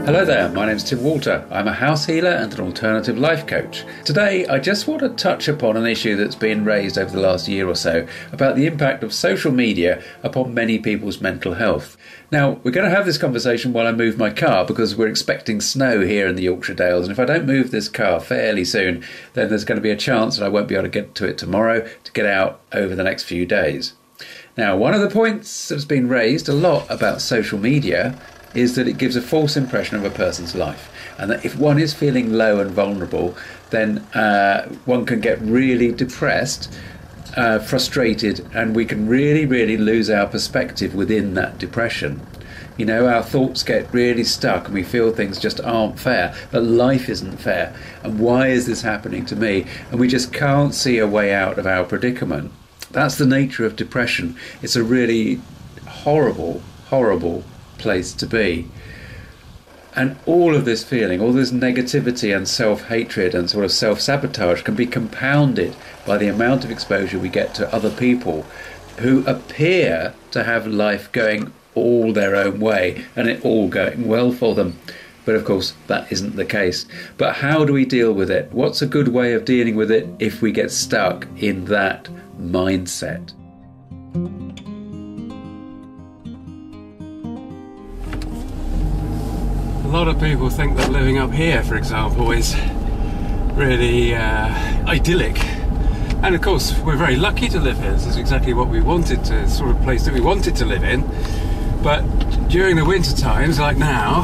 Hello there, my name's Tim Walter. I'm a house healer and an alternative life coach. Today I just want to touch upon an issue that's been raised over the last year or so about the impact of social media upon many people's mental health. Now, we're going to have this conversation while I move my car because we're expecting snow here in the Yorkshire Dales, and if I don't move this car fairly soon, then there's going to be a chance that I won't be able to get to it tomorrow to get out over the next few days. Now, one of the points that's been raised a lot about social media is that it gives a false impression of a person's life, and that if one is feeling low and vulnerable, then one can get really depressed, frustrated, and we can really lose our perspective within that depression. You know, our thoughts get really stuck and we feel things just aren't fair, that life isn't fair, and why is this happening to me? And we just can't see a way out of our predicament. That's the nature of depression. It's a really horrible place to be. And all of this feeling, all this negativity and self-hatred and sort of self-sabotage can be compounded by the amount of exposure we get to other people who appear to have life going all their own way and it all going well for them. But of course that isn't the case. But how do we deal with it? What's a good way of dealing with it if we get stuck in that mindset? A lot of people think that living up here, for example, is really idyllic. And of course, we're very lucky to live here. This is exactly what we wanted to, sort of place that we wanted to live in. But during the winter times, like now,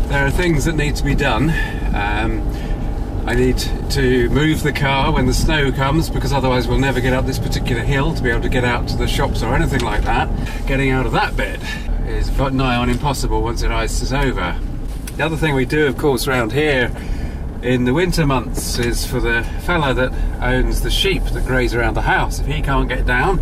there are things that need to be done. I need to move the car when the snow comes, because otherwise we'll never get up this particular hill to be able to get out to the shops or anything like that. Getting out of that bed is nigh on impossible once it ices over. The other thing we do, of course, around here in the winter months is for the fella that owns the sheep that graze around the house. If he can't get down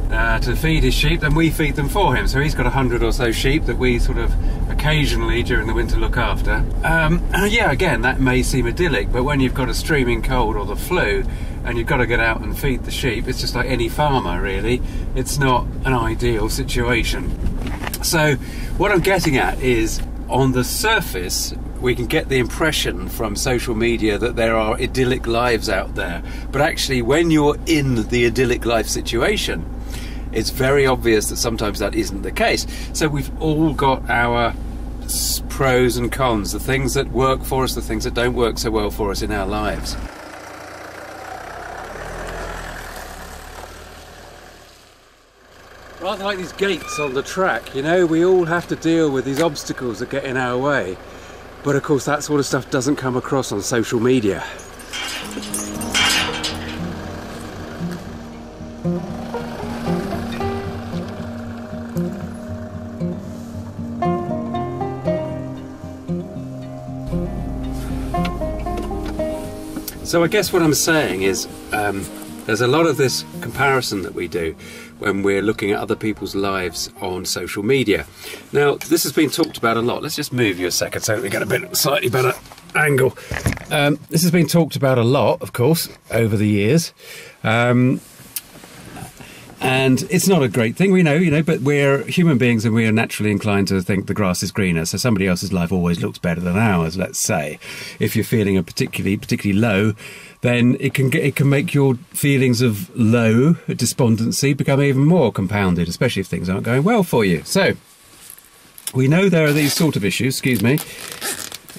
to feed his sheep, then we feed them for him. So he's got 100 or so sheep that we sort of occasionally during the winter look after. Yeah, again, that may seem idyllic, but when you've got a streaming cold or the flu and you've got to get out and feed the sheep, it's just like any farmer, really. It's not an ideal situation. So what I'm getting at is, on the surface, we can get the impression from social media that there are idyllic lives out there. But actually, when you're in the idyllic life situation, it's very obvious that sometimes that isn't the case. So we've all got our pros and cons, the things that work for us, the things that don't work so well for us in our lives. Rather like these gates on the track, you know, we all have to deal with these obstacles that get in our way. But of course that sort of stuff doesn't come across on social media. So I guess what I'm saying is there's a lot of this comparison that we do when we're looking at other people's lives on social media. Now, this has been talked about a lot. Let's just move you a second so we get a slightly better angle. This has been talked about a lot, of course, over the years. And it's not a great thing, we know, but we're human beings and we are naturally inclined to think the grass is greener. So somebody else's life always looks better than ours, let's say. If you're feeling a particularly low, then it can make your feelings of low despondency become even more compounded, especially if things aren't going well for you. So we know there are these sort of issues,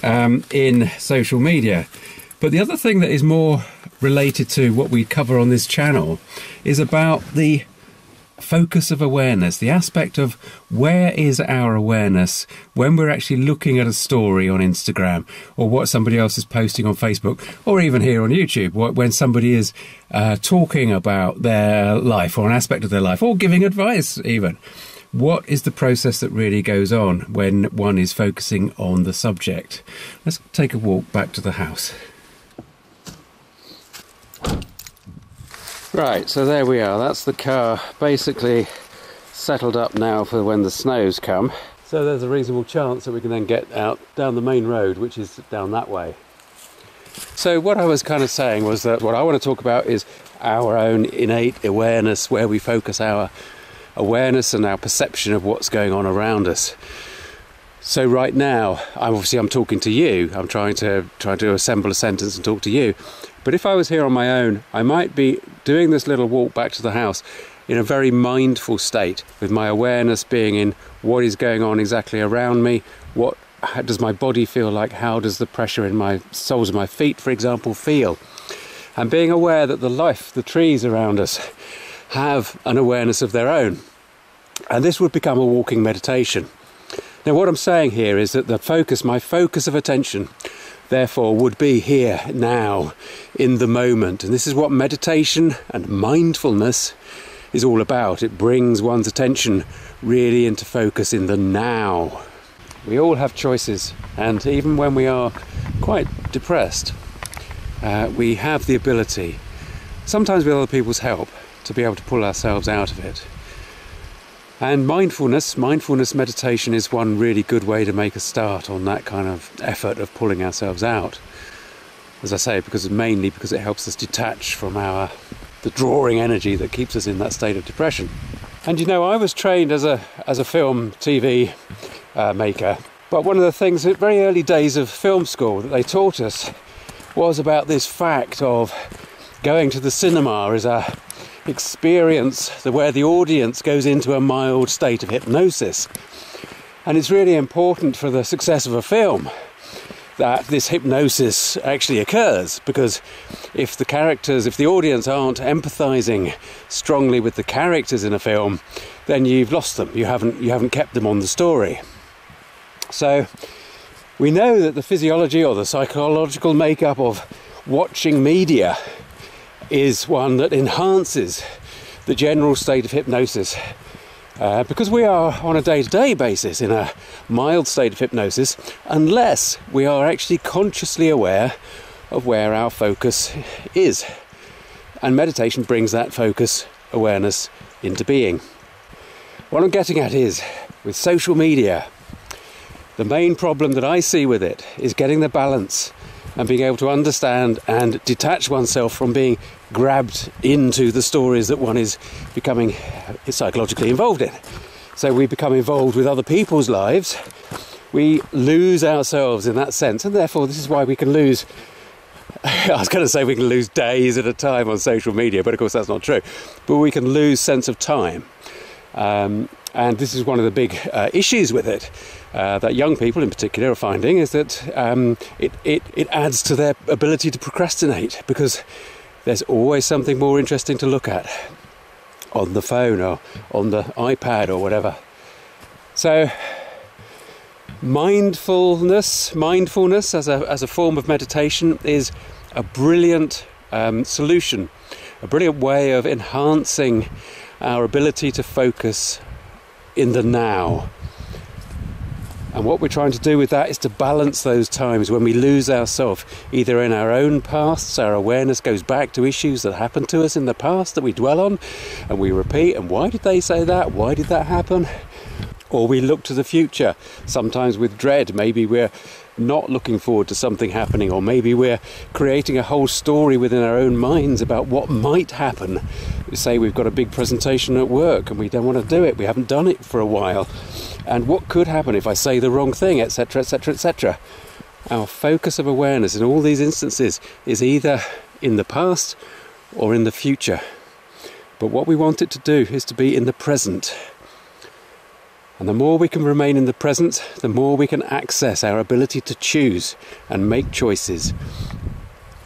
in social media. But the other thing that is more related to what we cover on this channel is about the focus of awareness, the aspect of where is our awareness when we're actually looking at a story on Instagram or what somebody else is posting on Facebook, or even here on YouTube, when somebody is talking about their life or an aspect of their life, or giving advice even. What is the process that really goes on when one is focusing on the subject? Let's take a walk back to the house. Right, so there we are. That's the car basically settled up now for when the snows come. So there's a reasonable chance that we can then get out down the main road, which is down that way. So what I was kind of saying was that what I want to talk about is our own innate awareness, where we focus our awareness and our perception of what's going on around us. So right now, I'm talking to you. I'm trying to assemble a sentence and talk to you. But if I was here on my own, I might be doing this little walk back to the house in a very mindful state, with my awareness being in what is going on exactly around me. How does my body feel like? How does the pressure in my soles of my feet, for example, feel? And being aware that the trees around us, have an awareness of their own. And this would become a walking meditation. Now, what I'm saying here is that my focus of attention, therefore, would be here, now, in the moment. And this is what meditation and mindfulness is all about. It brings one's attention really into focus in the now. We all have choices, and even when we are quite depressed, we have the ability, sometimes with other people's help, to be able to pull ourselves out of it. And mindfulness meditation is one really good way to make a start on that kind of effort of pulling ourselves out. As I say, mainly because it helps us detach from the drawing energy that keeps us in that state of depression. And I was trained as a film, TV maker, but one of the things at very early days of film school that they taught us was about this fact of going to the cinema as a experience where the audience goes into a mild state of hypnosis. And it's really important for the success of a film that this hypnosis actually occurs, because if the audience aren't empathizing strongly with the characters in a film, then you've lost them. You haven't kept them on the story. So we know that the physiology or the psychological makeup of watching media is one that enhances the general state of hypnosis, because we are on a day-to-day basis in a mild state of hypnosis, unless we are actually consciously aware of where our focus is. And meditation brings that focus awareness into being. What I'm getting at is, with social media, the main problem that I see with it is getting the balance and being able to understand and detach oneself from being grabbed into the stories that one is becoming psychologically involved in. So we become involved with other people's lives, we lose ourselves in that sense, and therefore this is why we can lose, I was going to say we can lose days at a time on social media, but of course that's not true, but we can lose sense of time. And this is one of the big issues with it, that young people in particular are finding, is that it adds to their ability to procrastinate, because there's always something more interesting to look at on the phone or on the iPad or whatever. So mindfulness as a form of meditation is a brilliant solution, a brilliant way of enhancing our ability to focus in the now. And what we're trying to do with that is to balance those times when we lose ourselves, either in our own pasts, our awareness goes back to issues that happened to us in the past that we dwell on and we repeat, and why did they say that? Why did that happen? Or we look to the future, sometimes with dread. Maybe we're not looking forward to something happening, or maybe we're creating a whole story within our own minds about what might happen. Say we've got a big presentation at work and we don't want to do it, we haven't done it for a while, and what could happen if I say the wrong thing, etc, etc, etc. Our focus of awareness in all these instances is either in the past or in the future, but what we want it to do is to be in the present. And the more we can remain in the present, the more we can access our ability to choose and make choices.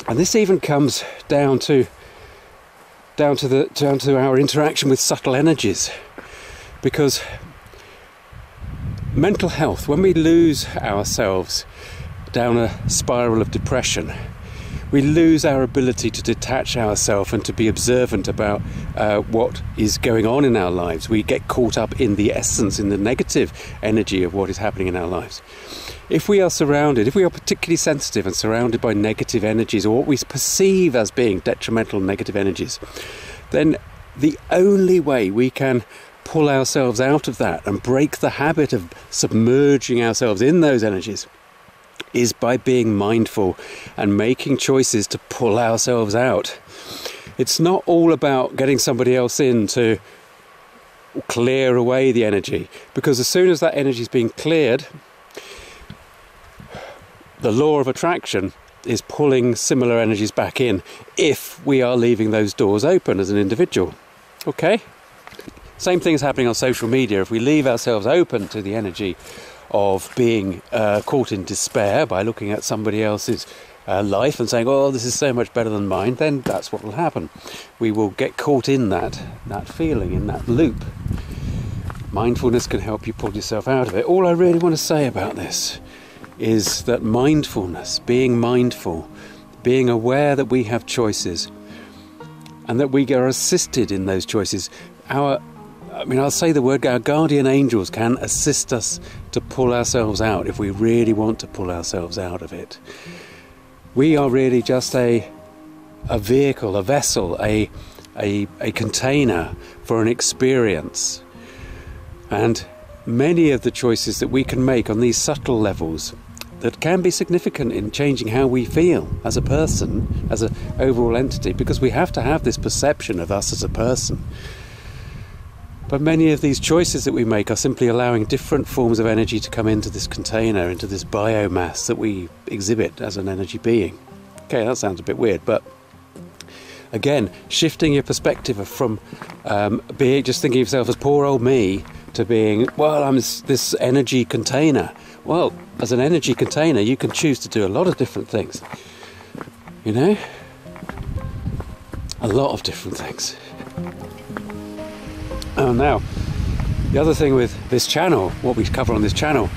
And this even comes down to our interaction with subtle energies. Because mental health, when we lose ourselves down a spiral of depression, we lose our ability to detach ourselves and to be observant about what is going on in our lives. We get caught up in the essence, in the negative energy of what is happening in our lives. If we are particularly sensitive and surrounded by negative energies, or what we perceive as being detrimental negative energies, then the only way we can pull ourselves out of that and break the habit of submerging ourselves in those energies is by being mindful and making choices to pull ourselves out. It's not all about getting somebody else in to clear away the energy, because as soon as that energy is being cleared, the law of attraction is pulling similar energies back in if we are leaving those doors open as an individual. Okay? Same thing is happening on social media. If we leave ourselves open to the energy of being caught in despair by looking at somebody else's life and saying, oh, this is so much better than mine, then that's what will happen. We will get caught in that feeling, in that loop. Mindfulness can help you pull yourself out of it. All I really want to say about this is that mindfulness, being mindful, being aware that we have choices and that we are assisted in those choices. I'll say the word, our guardian angels can assist us to pull ourselves out if we really want to pull ourselves out of it. We are really just a vehicle, a vessel, a container for an experience. And many of the choices that we can make on these subtle levels that can be significant in changing how we feel as a person, as an overall entity, because we have to have this perception of us as a person. But many of these choices that we make are simply allowing different forms of energy to come into this container, into this biomass that we exhibit as an energy being. Okay, that sounds a bit weird, but again, shifting your perspective from being just thinking of yourself as poor old me to being, well, I'm this energy container. Well, as an energy container, you can choose to do a lot of different things. You know? A lot of different things. Oh, now, the other thing with this channel, what we cover on this channel,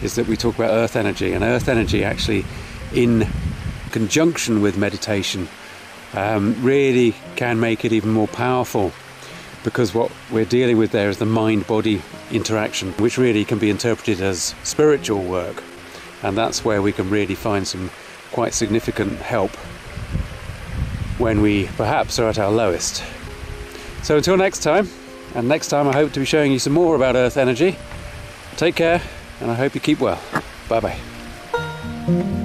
is that we talk about earth energy, and earth energy actually in conjunction with meditation really can make it even more powerful, because what we're dealing with there is the mind-body interaction, which really can be interpreted as spiritual work, and that's where we can really find some quite significant help when we perhaps are at our lowest. So until next time, and next time I hope to be showing you some more about earth energy. Take care, and I hope you keep well. Bye bye.